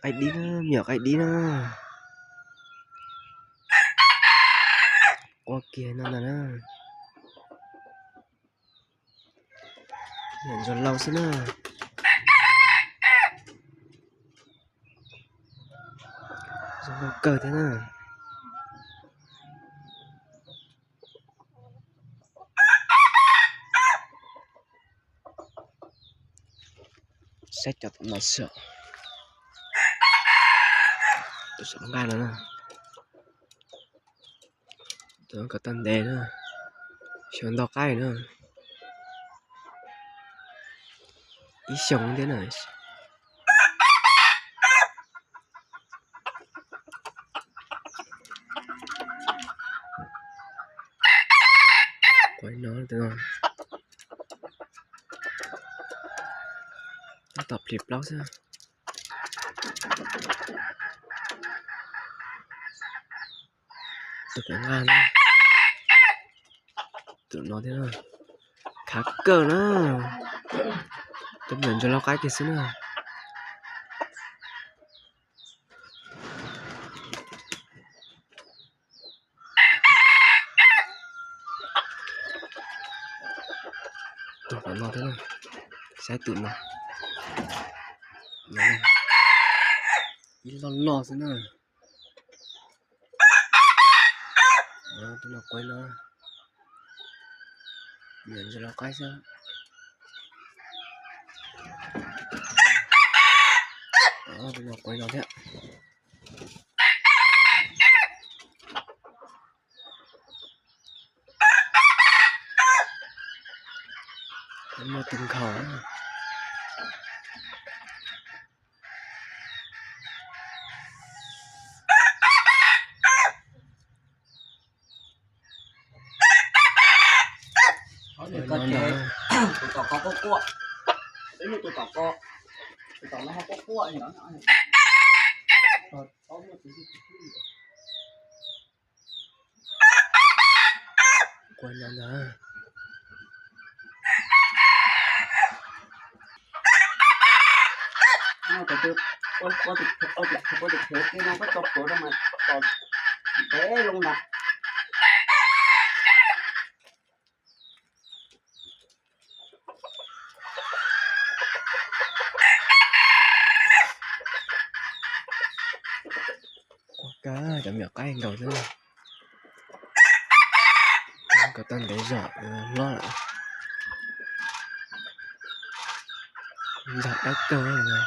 Ai đi nữa, miệng ai đi nữa. Ok, nó là nó. Nhận rồi lâu xin nữa. Rồi cờ thế nào. Sẽ cho tụi nó sợ. Tôi sợ gai nữa nè. Tôi có tên đề nữa. Chuyện đọc cái nữa. Ý sống thế này. Quay nó thế nào. Nó tập clip đó sao. Tụi nó ngang nữa. Tụi nó thế nào. Khá cờ nữa. Tôi nhận cho nó cái kia xin nữa. Tụi nó thế nào. Sẽ tụi nó. Này. Ý lo xin nữa. Tụi nó quay nó. Nhận cho nó cái sao. Tụi nó quay nó thế ạ. Nó từng khẩu á. Có chế tụi tỏ có cuộn đấy như tụi tỏ nó không có cuộn thì nó có một cái gì Quay nó nè. nó phải được có được thế cái nó có tộc của nó mà còn thế luôn nè. Cá chậm nhỏ cái anh đầu thế. Có tên để giỏi nó lại. Giỏi đất cơ rồi.